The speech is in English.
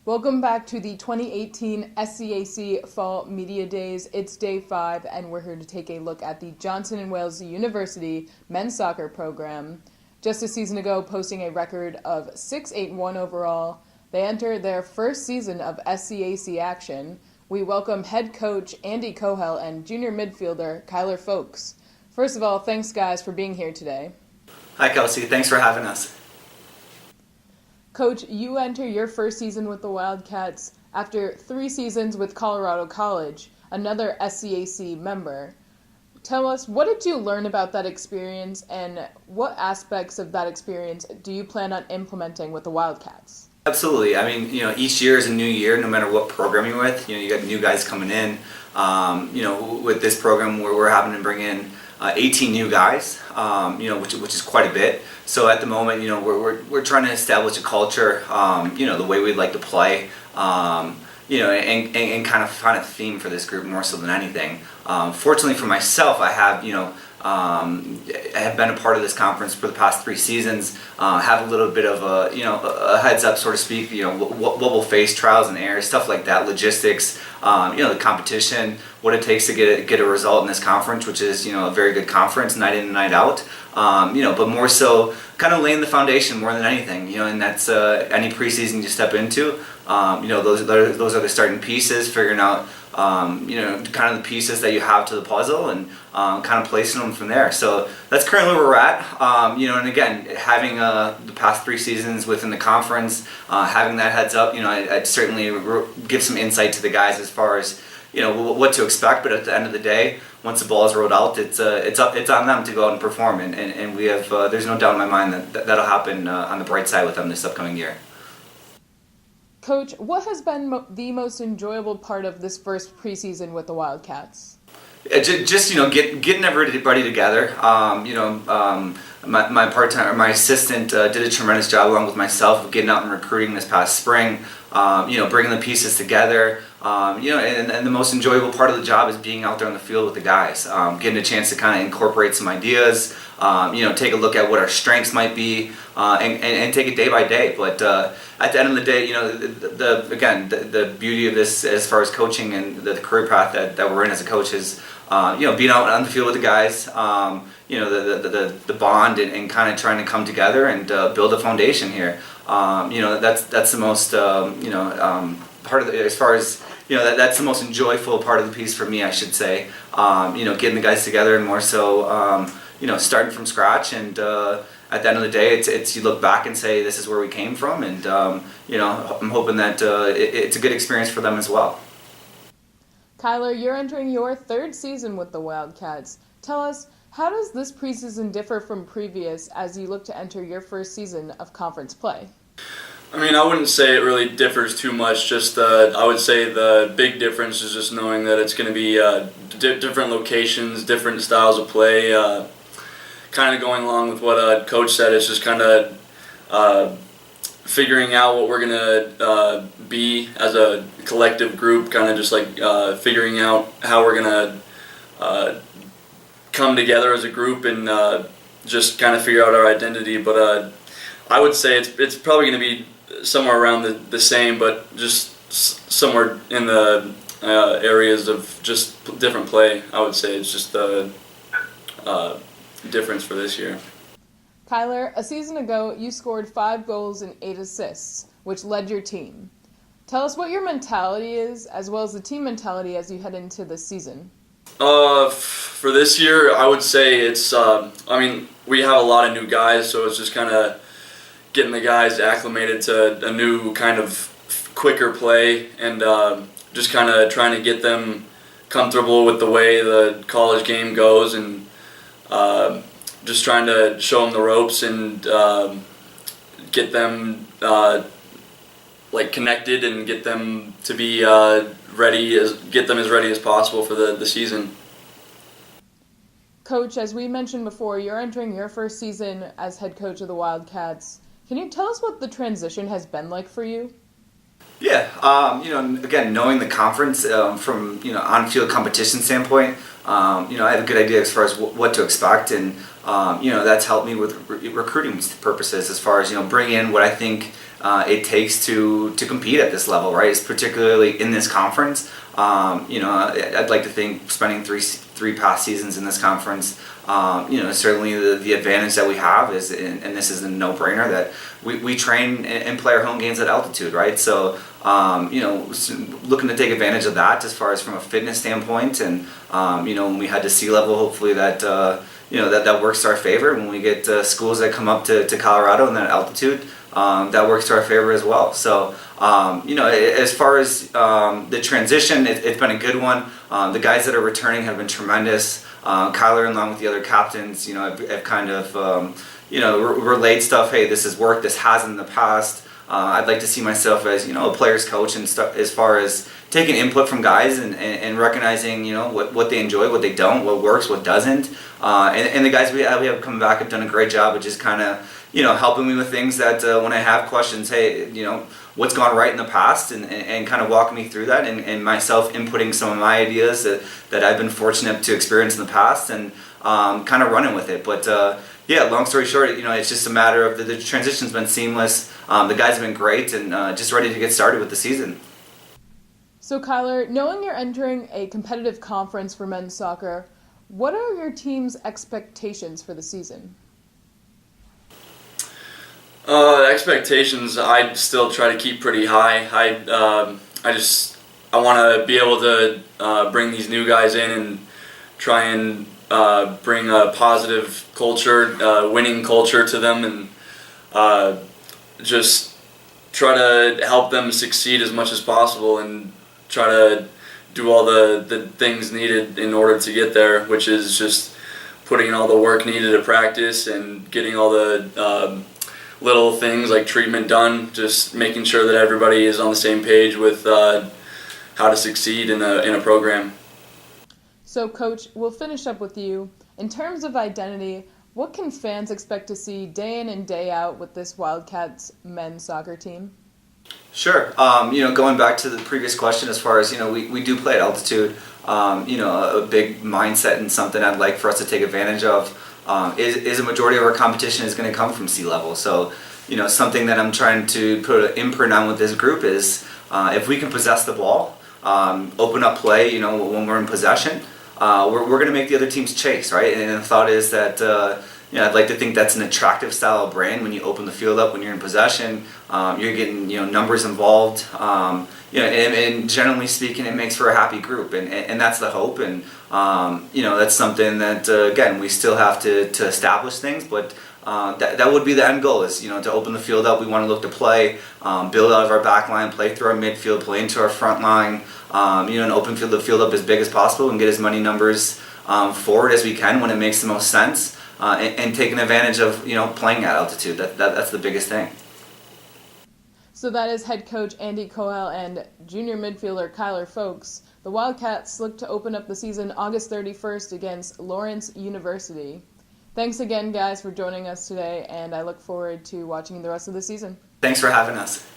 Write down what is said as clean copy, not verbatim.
Welcome back to the 2018 SCAC Fall Media Days. It's day 5, and we're here to take a look at the Johnson & Wales University men's soccer program. Just a season ago, posting a record of 6-8-1 overall, they enter their first season of SCAC action. We welcome head coach Andy Kohel and junior midfielder Kyler Fowkes. First of all, thanks guys for being here today. Hi Kelsey, thanks for having us. Coach, you enter your first season with the Wildcats after 3 seasons with Colorado College, another SCAC member. Tell us, what did you learn about that experience, and what aspects of that experience do you plan on implementing with the Wildcats? Absolutely. I mean, each year is a new year, no matter what program you're with. You got new guys coming in. With this program, we're having to bring in 18 new guys, which is quite a bit. So at the moment, we're trying to establish a culture, the way we'd like to play, and kind of find a theme for this group more so than anything. Fortunately for myself, I have been a part of this conference for the past 3 seasons. Have a little bit of a heads up, so to speak. What we'll face, trials and errors, stuff like that, logistics. The competition, what it takes to get a result in this conference, which is a very good conference, night in and night out. But more so, kind of laying the foundation more than anything. And that's any preseason you step into. Those are the starting pieces. Figuring out kind of the pieces that you have to the puzzle and kind of placing them from there. So that's currently where we're at. And again, having the past 3 seasons within the conference, having that heads up, I'd certainly give some insight to the guys as far as what to expect. But at the end of the day, once the ball is rolled out, it's on them to go out and perform. And we have there's no doubt in my mind that'll happen on the bright side with them this upcoming year. Coach, what has been the most enjoyable part of this first preseason with the Wildcats? Just getting everybody together. My assistant did a tremendous job along with myself of getting out and recruiting this past spring. Bringing the pieces together. And the most enjoyable part of the job is being out there on the field with the guys, getting a chance to kind of incorporate some ideas. Take a look at what our strengths might be, and take it day by day. But at the end of the day, the beauty of this as far as coaching and the career path that we're in as a coach is, being out on the field with the guys, the bond and kind of trying to come together and build a foundation here. That's the most part of the, as far as that's the most enjoyable part of the piece for me, I should say. Getting the guys together and more so starting from scratch, and at the end of the day, it's you look back and say this is where we came from, and I'm hoping that it's a good experience for them as well. Kyler, you're entering your 3rd season with the Wildcats. Tell us, how does this preseason differ from previous as you look to enter your first season of conference play? I mean, I wouldn't say it really differs too much. Just I would say the big difference is just knowing that it's going to be different locations, different styles of play. Kind of going along with what Coach said, it's just kind of figuring out what we're going to be as a collective group, kind of just like figuring out how we're going to come together as a group and just kind of figure out our identity. But I would say it's probably going to be somewhere around the same, but just somewhere in the areas of just different play. I would say it's just the difference for this year. Kyler, a season ago, you scored 5 goals and 8 assists, which led your team. Tell us what your mentality is, as well as the team mentality as you head into this season. For this year, I would say it's, we have a lot of new guys, so it's just kind of getting the guys acclimated to a new kind of quicker play, and just kind of trying to get them comfortable with the way the college game goes, and just trying to show them the ropes and get them connected and get them to be ready as possible for the season. Coach, as we mentioned before, you're entering your first season as head coach of the Wildcats. Can you tell us what the transition has been like for you? Yeah, again, knowing the conference from on-field competition standpoint, I have a good idea as far as what to expect, and that's helped me with recruiting purposes as far as, bring in what I think it takes to compete at this level, right? It's particularly in this conference. I'd like to think spending three past seasons in this conference, certainly the advantage that we have is, and this is a no-brainer, that we train and play our home games at altitude, right? So, looking to take advantage of that as far as from a fitness standpoint, and when we head to sea level, hopefully that that works to our favor. When we get schools that come up to Colorado and that altitude, that works to our favor as well. So, as far as the transition, it's been a good one. The guys that are returning have been tremendous. Kyler, along with the other captains, have kind of, relayed stuff. Hey, this has worked. This hasn't in the past. I'd like to see myself as, a player's coach and stuff, as far as taking input from guys and recognizing, what they enjoy, what they don't, what works, what doesn't. And the guys we have coming back have done a great job of just kind of, helping me with things that when I have questions, hey, what's gone right in the past, and kind of walking me through that, and myself inputting some of my ideas that I've been fortunate to experience in the past, and kind of running with it. But long story short, it's just a matter of the transition's been seamless. The guys have been great, and just ready to get started with the season. So Kyler, knowing you're entering a competitive conference for men's soccer, what are your team's expectations for the season? Expectations, I still try to keep pretty high. I want to be able to bring these new guys in and try and bring a positive culture, winning culture to them, and just try to help them succeed as much as possible, and try to do all the things needed in order to get there, which is just putting in all the work needed to practice and getting all the little things like treatment done, just making sure that everybody is on the same page with how to succeed in a program. So Coach, we'll finish up with you. In terms of identity, what can fans expect to see day in and day out with this Wildcats men's soccer team? Sure. Going back to the previous question, as far as, we do play at altitude, a big mindset and something I'd like for us to take advantage of is a majority of our competition is going to come from sea level. So, something that I'm trying to put an imprint on with this group is if we can possess the ball, open up play, when we're in possession, we're going to make the other teams chase, right? And the thought is that, I'd like to think that's an attractive style of brand. When you open the field up, when you're in possession, you're getting, numbers involved, and generally speaking, it makes for a happy group, and that's the hope, and that's something that again, we still have to establish things, but that would be the end goal, is to open the field up. We want to look to play, build out of our back line, play through our midfield, play into our front line, and open the field up as big as possible, and get as many numbers forward as we can when it makes the most sense, and taking advantage of playing at altitude. That's the biggest thing. So that is head coach Andy Kohel and junior midfielder Kyler Fowkes. The Wildcats look to open up the season August 31st against Lawrence University. Thanks again, guys, for joining us today, and I look forward to watching the rest of the season. Thanks for having us.